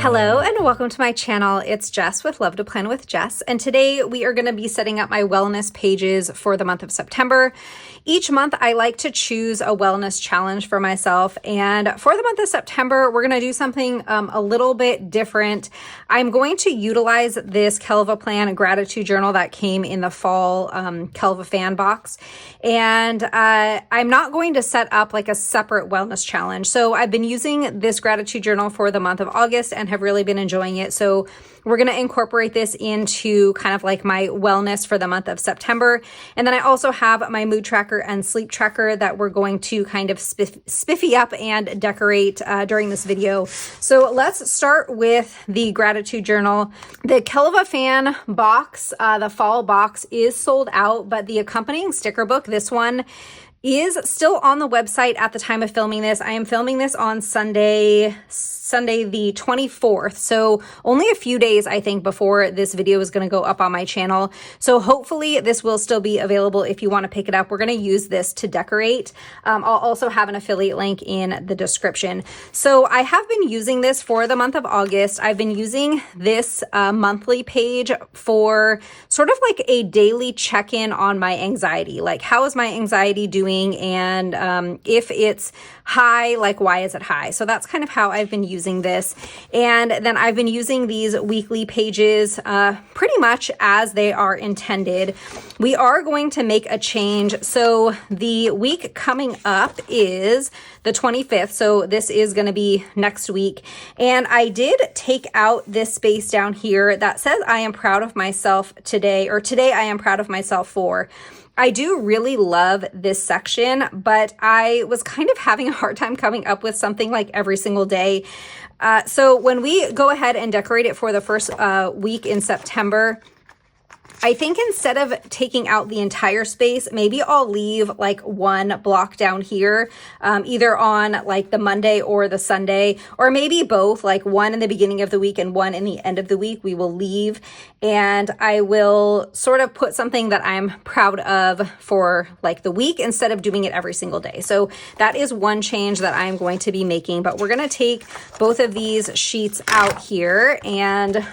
Hello and welcome to my channel. It's Jess with Love to Plan with Jess, and today we are going to be setting up my wellness pages for the month of September. Each month I like to choose a wellness challenge for myself, and for the month of September we're going to do something a little bit different. I'm going to utilize this Kelva Plan gratitude journal that came in the fall Kelva fan box, and I'm not going to set up like a separate wellness challenge. So I've been using this gratitude journal for the month of August and have really been enjoying it. So we're going to incorporate this into kind of like my wellness for the month of September. And then I also have my mood tracker and sleep tracker that we're going to kind of spiffy up and decorate during this video. So let's start with the gratitude journal. The Kelva fan box, the fall box, is sold out, but the accompanying sticker book, this one, is still on the website at the time of filming this. I am filming this on Sunday the 24th. So only a few days, I think, before this video is going to go up on my channel. So hopefully this will still be available if you want to pick it up. We're going to use this to decorate. I'll also have an affiliate link in the description. So I have been using this for the month of August. I've been using this monthly page for sort of like a daily check-in on my anxiety. Like, how is my anxiety doing? And if it's high, like, why is it high? So that's kind of how I've been using this. And then I've been using these weekly pages pretty much as they are intended. We are going to make a change. So the week coming up is the 25th. So this is going to be next week. And I did take out this space down here that says I am proud of myself today, or today I am proud of myself for. I do really love this section, but I was kind of having a hard time coming up with something like every single day. So when we go ahead and decorate it for the first week in September, I think instead of taking out the entire space, maybe I'll leave like one block down here, either on like the Monday or the Sunday, or maybe both, like one in the beginning of the week and one in the end of the week we will leave. And I will sort of put something that I'm proud of for like the week instead of doing it every single day. So that is one change that I'm going to be making, but we're going to take both of these sheets out here, and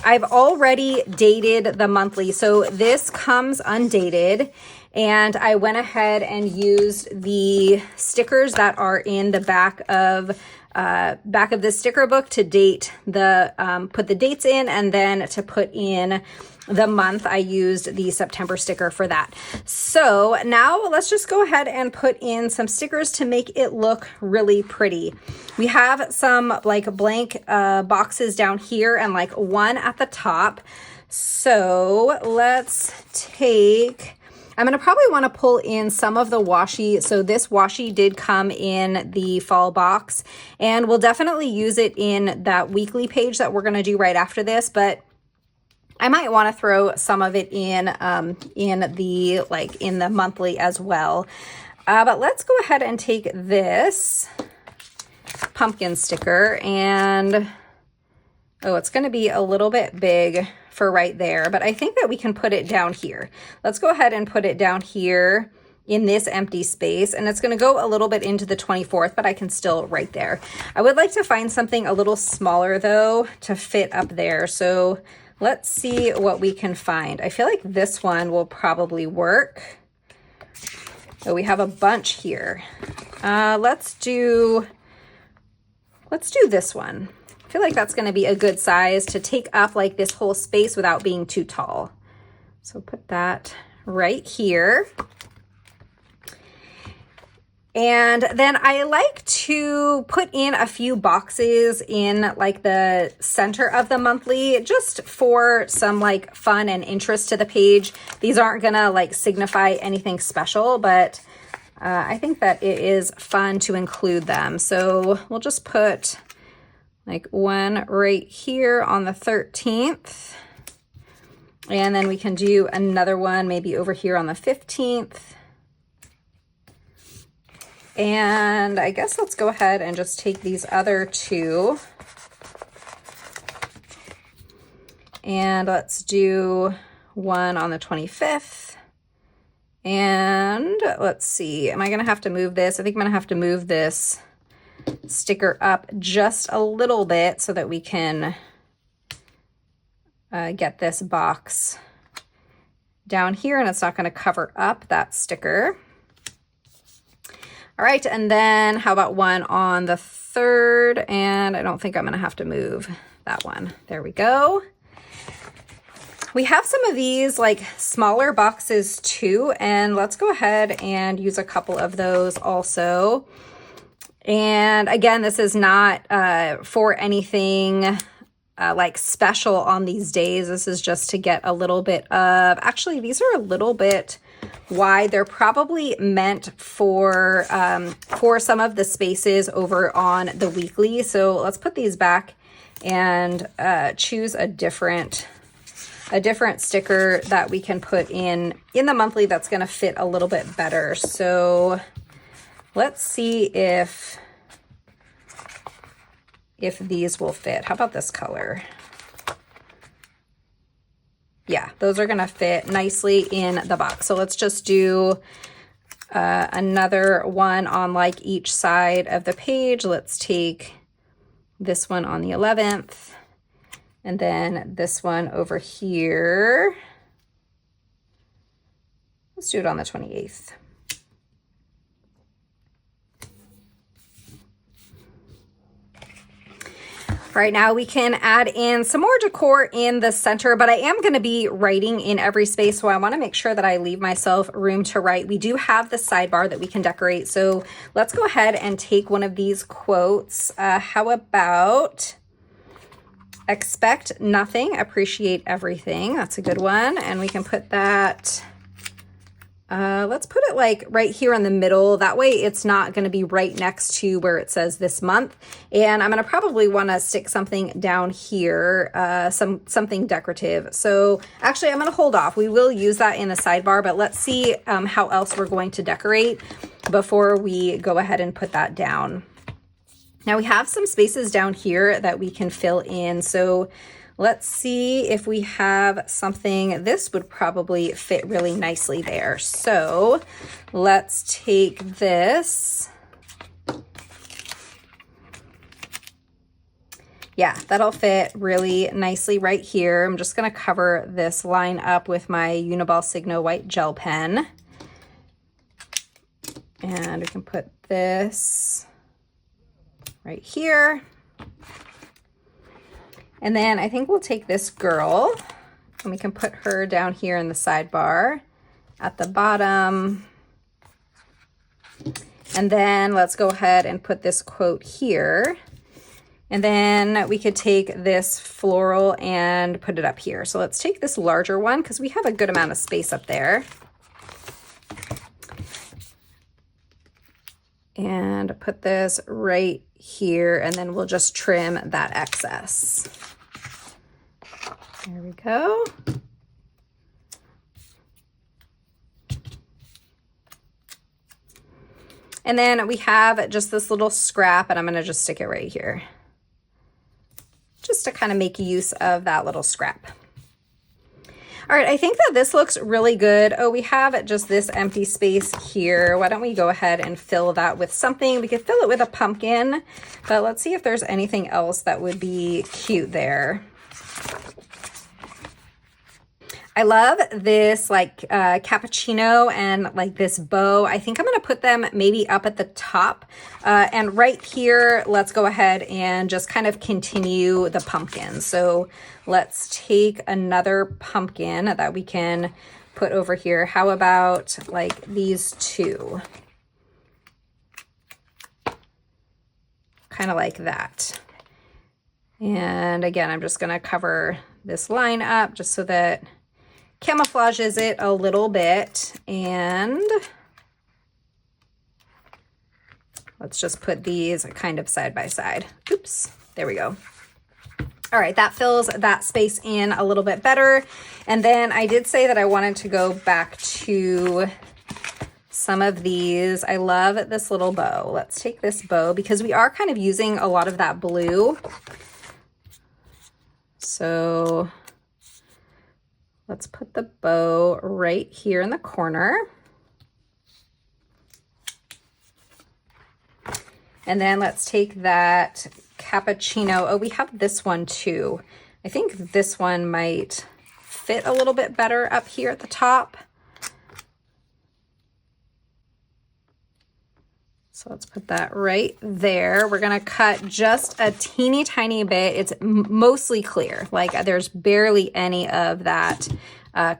I've already dated the monthly. So this comes undated, and I went ahead and used the stickers that are in the back of this sticker book to date the, put the dates in, and then to put in the month. I used the September sticker for that. So now let's just go ahead and put in some stickers to make it look really pretty. We have some like blank boxes down here and like one at the top. So let's take, I'm going to probably want to pull in some of the washi. So this washi did come in the fall box, and we'll definitely use it in that weekly page that we're going to do right after this, but I might want to throw some of it in the monthly as well. But let's go ahead and take this pumpkin sticker, and oh, it's going to be a little bit big for right there, but I think that we can put it down here. Let's go ahead and put it down here in this empty space, and it's going to go a little bit into the 24th, but I can still right there. I would like to find something a little smaller though to fit up there. So let's see what we can find. I feel like this one will probably work. Oh, we have a bunch here. Let's do this one. I feel like that's going to be a good size to take up like this whole space without being too tall. So put that right here. And then I like to put in a few boxes in like the center of the monthly, just for some like fun and interest to the page. These aren't gonna like signify anything special, but I think that it is fun to include them. So we'll just put like one right here on the 13th. And then we can do another one maybe over here on the 15th. And I guess let's go ahead and just take these other two, and let's do one on the 25th. And let's see, am I going to have to move this? I think I'm going to have to move this sticker up just a little bit so that we can get this box down here and it's not going to cover up that sticker. All right, and then how about one on the third? And I don't think I'm going to have to move that one. There we go. We have some of these like smaller boxes too, and let's go ahead and use a couple of those also. And again, this is not for anything like special on these days. This is just to get a little bit of, actually these are a little bit wide. They're probably meant for some of the spaces over on the weekly. So let's put these back and choose a different sticker that we can put in the monthly that's going to fit a little bit better. So let's see if these will fit. How about this color? Yeah, those are going to fit nicely in the box. So let's just do another one on like each side of the page. Let's take this one on the 11th. And then this one over here, let's do it on the 28th. Right now we can add in some more decor in the center, but I am going to be writing in every space, so I want to make sure that I leave myself room to write. We do have the sidebar that we can decorate, so let's go ahead and take one of these quotes. How about... expect nothing, appreciate everything. That's a good one. And we can put that, let's put it like right here in the middle. That way it's not going to be right next to where it says this month. And I'm going to probably want to stick something down here, something decorative. So actually I'm going to hold off. We will use that in the sidebar, but let's see how else we're going to decorate before we go ahead and put that down. Now we have some spaces down here that we can fill in. So let's see if we have something. This would probably fit really nicely there. So let's take this. Yeah, that'll fit really nicely right here. I'm just going to cover this line up with my Uniball Signo white gel pen. And we can put this right here. And then I think we'll take this girl and we can put her down here in the sidebar at the bottom. And then let's go ahead and put this quote here. And then we could take this floral and put it up here. So let's take this larger one because we have a good amount of space up there. And put this right here, and then we'll just trim that excess. There we go. And then we have just this little scrap, and I'm going to just stick it right here, just to kind of make use of that little scrap. All right, I think that this looks really good. Oh, we have just this empty space here. Why don't we go ahead and fill that with something? We could fill it with a pumpkin, but let's see if there's anything else that would be cute there. I love this like cappuccino and like this bow. I think I'm going to put them maybe up at the top. And right here, let's go ahead and just kind of continue the pumpkin. So let's take another pumpkin that we can put over here. How about like these two? Kind of like that. And again, I'm just going to cover this line up just so that camouflages it a little bit. And let's just put these kind of side by side. Oops, there we go. All right, that fills that space in a little bit better. And then I did say that I wanted to go back to some of these. I love this little bow. Let's take this bow because we are kind of using a lot of that blue. So let's put the bow right here in the corner. And then let's take that cappuccino. Oh, we have this one too. I think this one might fit a little bit better up here at the top. So let's put that right there. We're gonna cut just a teeny tiny bit. It's mostly clear, like there's barely any of that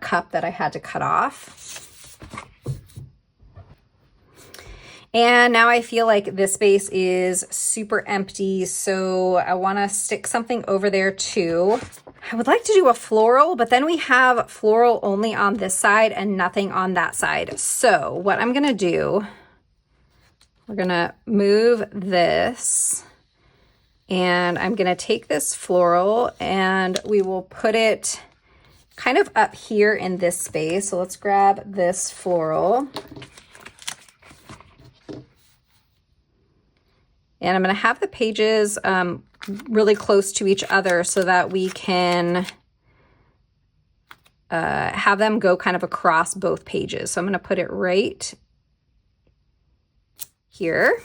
cup that I had to cut off. And now I feel like this space is super empty, so I wanna stick something over there too. I would like to do a floral, but then we have floral only on this side and nothing on that side. So what I'm gonna do, we're gonna move this, and I'm gonna take this floral and we will put it kind of up here in this space. So let's grab this floral. And I'm gonna have the pages really close to each other so that we can have them go kind of across both pages. So I'm gonna put it right here.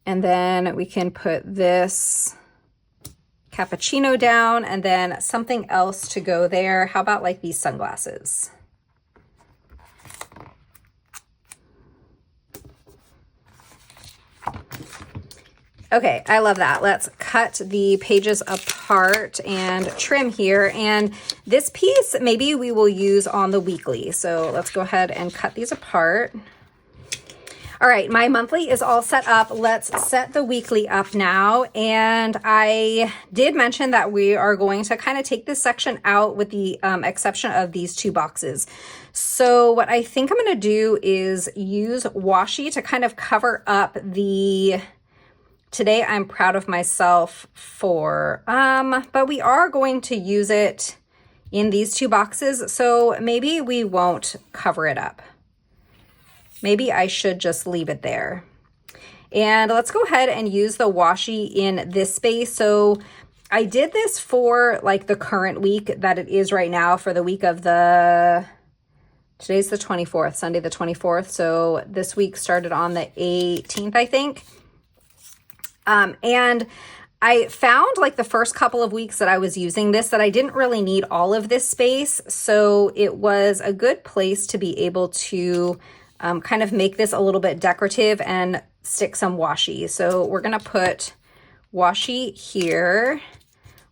And then we can put this cappuccino down and then something else to go there. How about like these sunglasses? Okay, I love that. Let's cut the pages apart and trim here. And this piece, maybe we will use on the weekly. So let's go ahead and cut these apart. All right, my monthly is all set up. Let's set the weekly up now. And I did mention that we are going to kind of take this section out with the exception of these two boxes. So what I think I'm gonna do is use washi to kind of cover up the Today I'm proud of myself for, but we are going to use it in these two boxes, so maybe we won't cover it up. Maybe I should just leave it there. And let's go ahead and use the washi in this space. So I did this for like the current week that it is right now, for the week of today's the 24th, Sunday the 24th. So this week started on the 18th, I think. And I found like the first couple of weeks that I was using this that I didn't really need all of this space. So it was a good place to be able to kind of make this a little bit decorative and stick some washi. So we're going to put washi here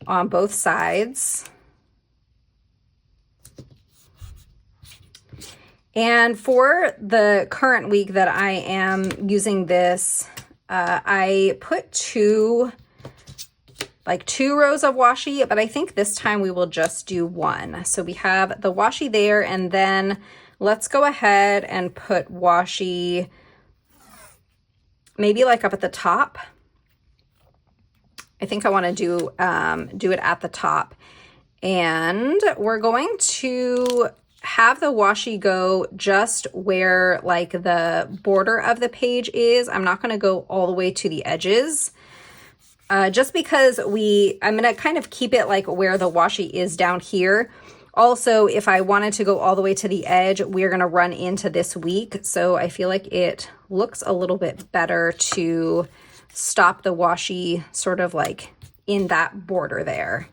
on both sides. And for the current week that I am using this, I put two rows of washi, but I think this time we will just do one. So we have the washi there, and then let's go ahead and put washi maybe like up at the top. I think I want to do it at the top. And we're going to have the washi go just where like the border of the page is. I'm not going to go all the way to the edges, just because I'm going to kind of keep it like where the washi is down here. Also, if I wanted to go all the way to the edge, we're going to run into this week. So I feel like it looks a little bit better to stop the washi sort of like in that border there.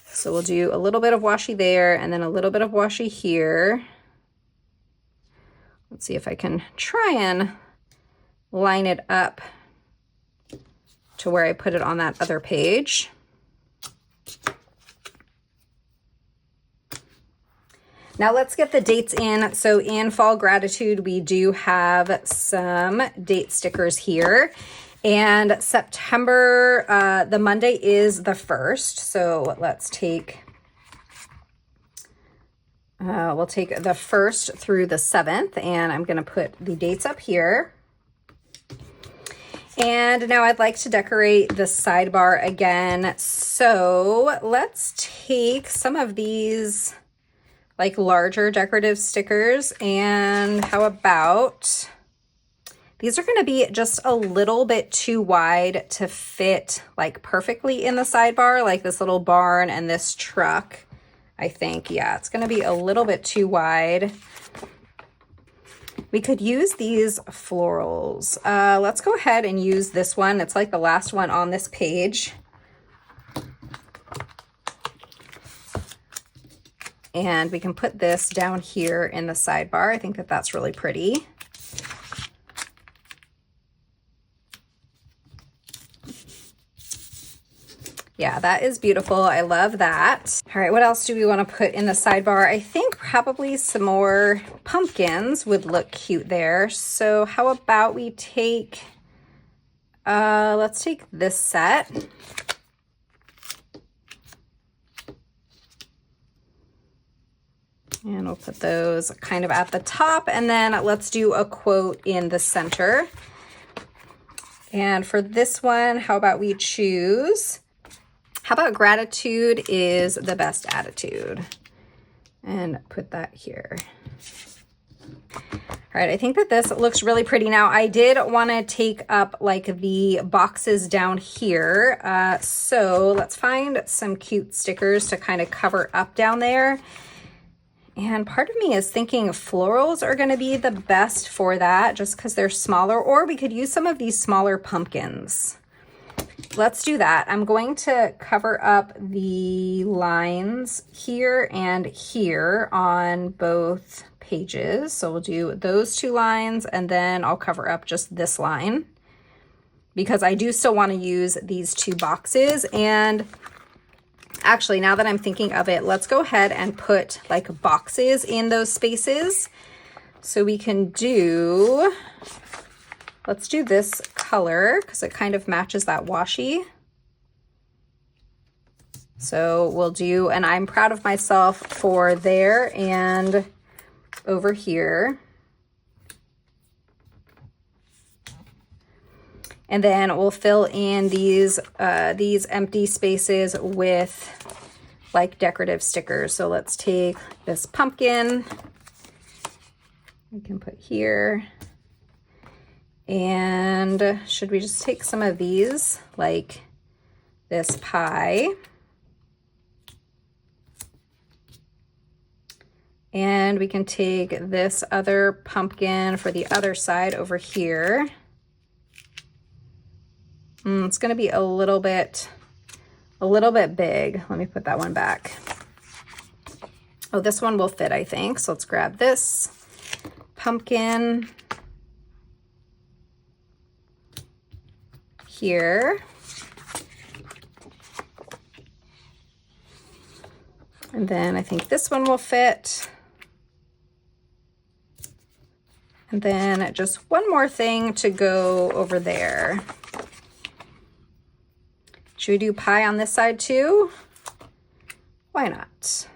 So we'll do a little bit of washi there and then a little bit of washi here. Let's see if I can try and line it up to where I put it on that other page. Now let's get the dates in. So in Fall Gratitude, we do have some date stickers here. And September, the Monday is the 1st. So let's take, we'll take the 1st through the 7th, and I'm going to put the dates up here. And now I'd like to decorate the sidebar again. So let's take some of these like larger decorative stickers, and how about, these are going to be just a little bit too wide to fit like perfectly in the sidebar, like this little barn and this truck. I think, yeah, it's going to be a little bit too wide. We could use these florals. Let's go ahead and use this one. It's like the last one on this page. And we can put this down here in the sidebar. I think that that's really pretty. Yeah, that is beautiful. I love that. All right, what else do we want to put in the sidebar? I think probably some more pumpkins would look cute there. So how about we take, let's take this set. And we'll put those kind of at the top, and then let's do a quote in the center. And for this one, how about we choose, how about gratitude is the best attitude? And put that here. All right, I think that this looks really pretty. Now, I did want to take up like the boxes down here. So let's find some cute stickers to kind of cover up down there. And part of me is thinking florals are going to be the best for that just because they're smaller, or we could use some of these smaller pumpkins. Let's do that. I'm going to cover up the lines here and here on both pages. So we'll do those two lines, and then I'll cover up just this line because I do still want to use these two boxes. And actually, now that I'm thinking of it, let's go ahead and put like boxes in those spaces. So we can do, let's do this color because it kind of matches that washi. So we'll do, and I'm proud of myself for there and over here. And then we'll fill in these empty spaces with like decorative stickers. So let's take this pumpkin, we can put here. And should we just take some of these, like this pie? And we can take this other pumpkin for the other side over here. It's going to be a little bit big. Let me put that one back. Oh, this one will fit, I think. So let's grab this pumpkin here. And then I think this one will fit. And then just one more thing to go over there. Should we do pie on this side too? Why not?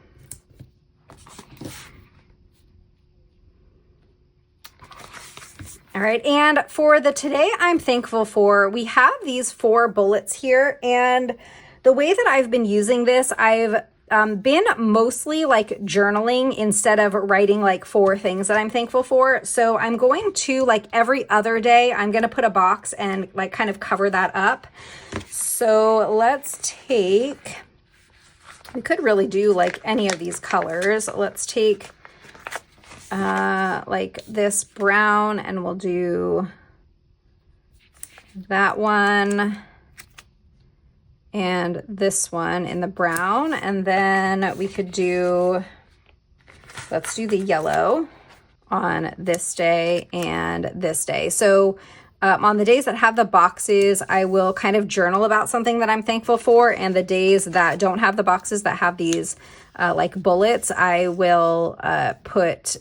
All right, and for the today I'm thankful for, we have these 4 bullets here, and the way that I've been using this, I've been mostly like journaling instead of writing like 4 things that I'm thankful for. So I'm going to, like, every other day, I'm going to put a box and like kind of cover that up. So let's take, we could really do like any of these colors. Let's take like this brown, and we'll do that one and this one in the brown. And then we could do, let's do the yellow on this day and this day. So on the days that have the boxes, I will kind of journal about something that I'm thankful for. And the days that don't have the boxes, that have these like bullets, I will put,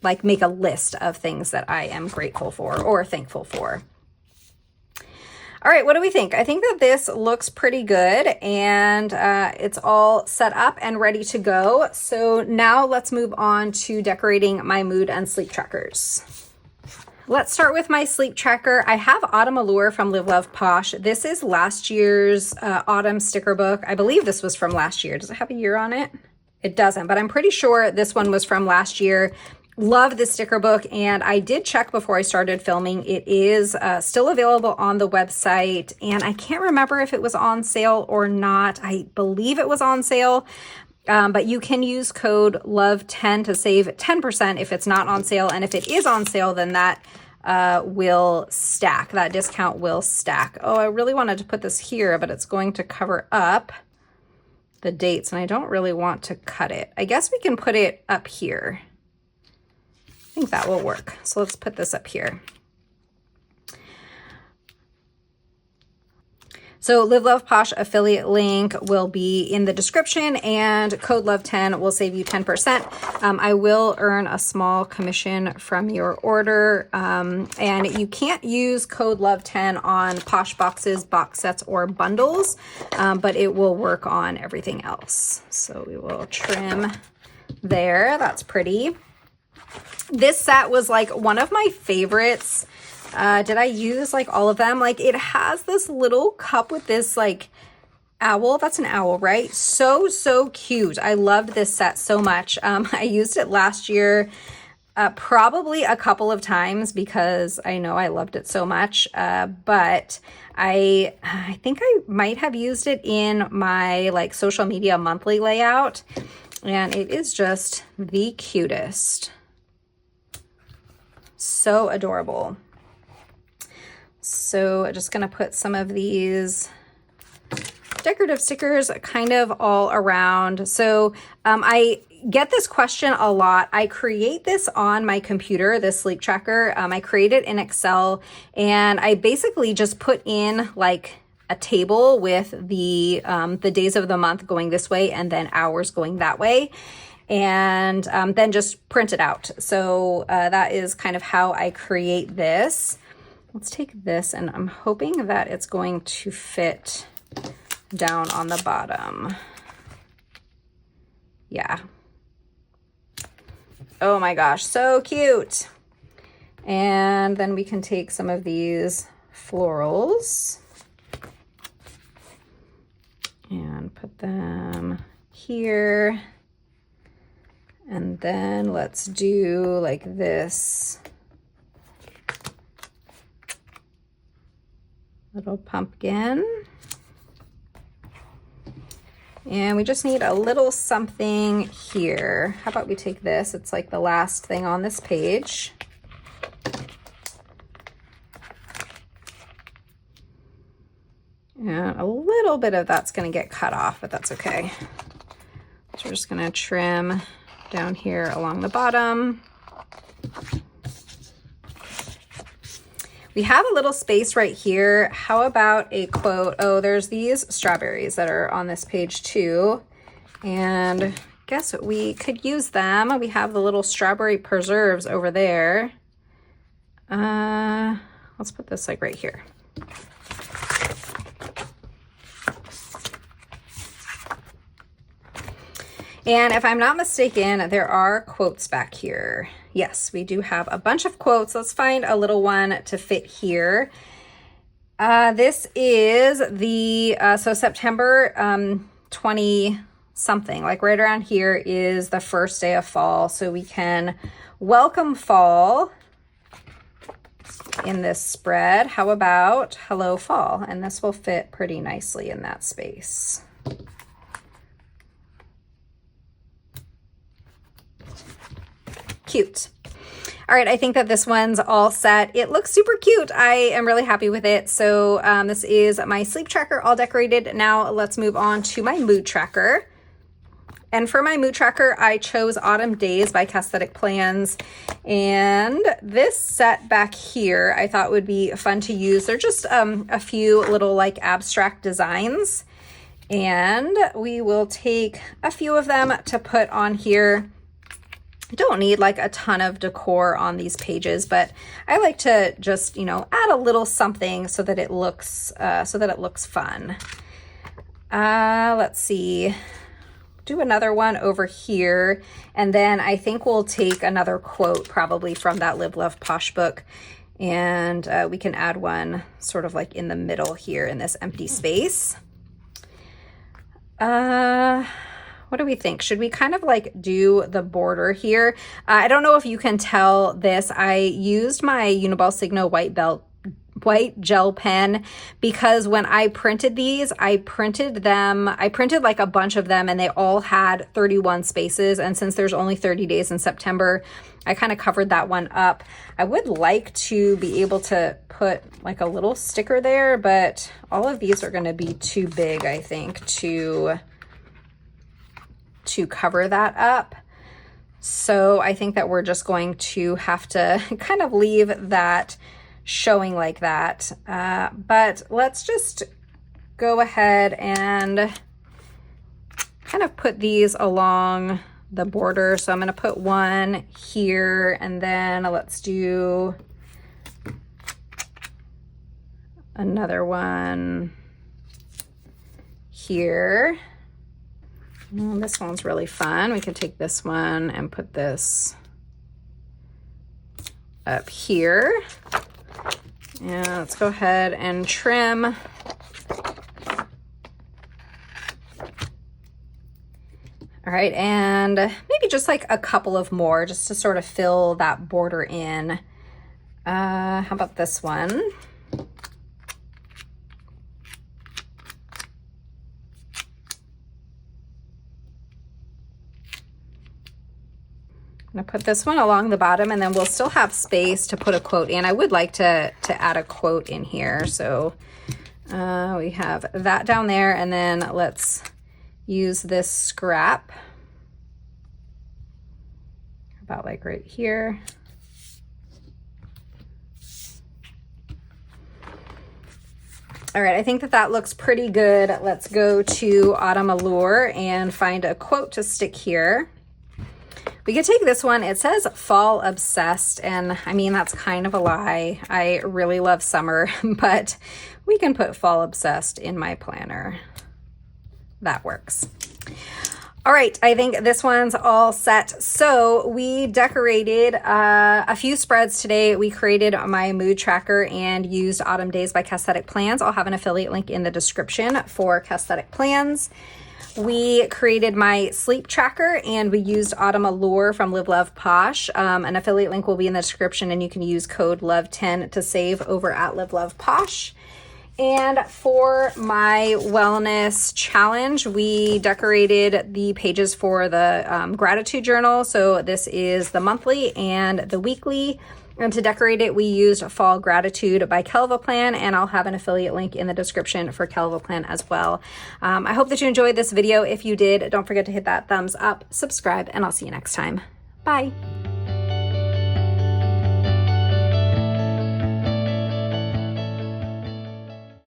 like, make a list of things that I am grateful for or thankful for. All right, what do we think? I think that this looks pretty good, and it's all set up and ready to go. So now let's move on to decorating my mood and sleep trackers. Let's start with my sleep tracker. I have Autumn Allure from Live Love Posh. This is last year's autumn sticker book. I believe this was from last year. Does it have a year on it? It doesn't, but I'm pretty sure this one was from last year. Love this sticker book, and I did check before I started filming. It is still available on the website, and I can't remember if it was on sale or not. I believe it was on sale. But you can use code LOVE10 to save 10% if it's not on sale. And if it is on sale, then that will stack. That discount will stack. Oh, I really wanted to put this here, but it's going to cover up the dates, and I don't really want to cut it. I guess we can put it up here. I think that will work. So let's put this up here. So Live Love Posh affiliate link will be in the description, and code LOVE10 will save you 10%. I will earn a small commission from your order, and you can't use code LOVE10 on Posh boxes, box sets, or bundles, but it will work on everything else. So we will trim there. That's pretty. This set was like one of my favorites. Did I use like all of them? Like, it has this little cup with this like owl. That's an owl, right? So cute. I loved this set so much. I used it last year, probably a couple of times because I know I loved it so much. But I think I might have used it in my like social media monthly layout, and it is just the cutest. So adorable. So I'm just going to put some of these decorative stickers kind of all around. So I get this question a lot. I create this on my computer, this sleep tracker. I create it in Excel, and I basically just put in like a table with the days of the month going this way and then hours going that way, and then just print it out. So that is kind of how I create this. Let's take this, and I'm hoping that it's going to fit down on the bottom. Yeah. Oh my gosh, so cute. And then we can take some of these florals and put them here. And then let's do like this little pumpkin. And we just need a little something here. How about we take this? It's like the last thing on this page. And a little bit of that's going to get cut off, but that's okay. So we're just going to trim down here along the bottom. We have a little space right here. How about a quote? Oh, there's these strawberries that are on this page too. And I guess we could use them. We have the little strawberry preserves over there. Let's put this like right here. And if I'm not mistaken, there are quotes back here. Yes, we do have a bunch of quotes. Let's find a little one to fit here. This is the, so September 20 something, like right around here is the first day of fall. So we can welcome fall in this spread. How about hello fall? And this will fit pretty nicely in that space. Cute. All right, I think that this one's all set. It looks super cute. I am really happy with it. So this is my sleep tracker all decorated. Now let's move on to my mood tracker. And for my mood tracker, I chose Autumn Days by Casthetic Plans. And this set back here, I thought would be fun to use. They're just a few little like abstract designs. And we will take a few of them to put on here. I don't need like a ton of decor on these pages, but I like to just, you know, add a little something so that it looks fun. Let's see. Do another one over here, and then I think we'll take another quote probably from that Live Love Posh book, and we can add one sort of like in the middle here in this empty space. What do we think? Should we kind of like do the border here? I don't know if you can tell this. I used my Uniball Signo white belt white gel pen because when I printed these, I printed like a bunch of them and they all had 31 spaces. And since there's only 30 days in September, I kind of covered that one up. I would like to be able to put like a little sticker there, but all of these are going to be too big, I think, to cover that up. So I think that we're just going to have to kind of leave that showing like that. But let's just go ahead and kind of put these along the border. So I'm going to put one here, and then let's do another one here. This one's really fun. We can take this one and put this up here. And let's go ahead and trim. All right, and maybe just like a couple of more just to sort of fill that border in. How about this one? I'm gonna put this one along the bottom, and then we'll still have space to put a quote in. I would like to add a quote in here. So we have that down there, and then let's use this scrap about like right here. All right, I think that looks pretty good. Let's go to Autumn Allure and find a quote to stick here. We could take this one. It says fall obsessed, and I mean, that's kind of a lie. I really love summer, but we can put fall obsessed in my planner. That works. All right, I think this one's all set. So we decorated a few spreads today. We created my mood tracker and used Autumn Days by Caesthetic Plans. I'll have an affiliate link in the description for Caesthetic Plans. We created my sleep tracker and we used Autumn Allure from Live Love Posh. An affiliate link will be in the description, and you can use code LOVE10 to save over at Live Love Posh. And for my wellness challenge, we decorated the pages for the gratitude journal. So this is the monthly and the weekly. And to decorate it, we used Fall Gratitude by Kelvaplan, and I'll have an affiliate link in the description for Kelvaplan as well. I hope that you enjoyed this video. If you did, don't forget to hit that thumbs up, subscribe, and I'll see you next time. Bye.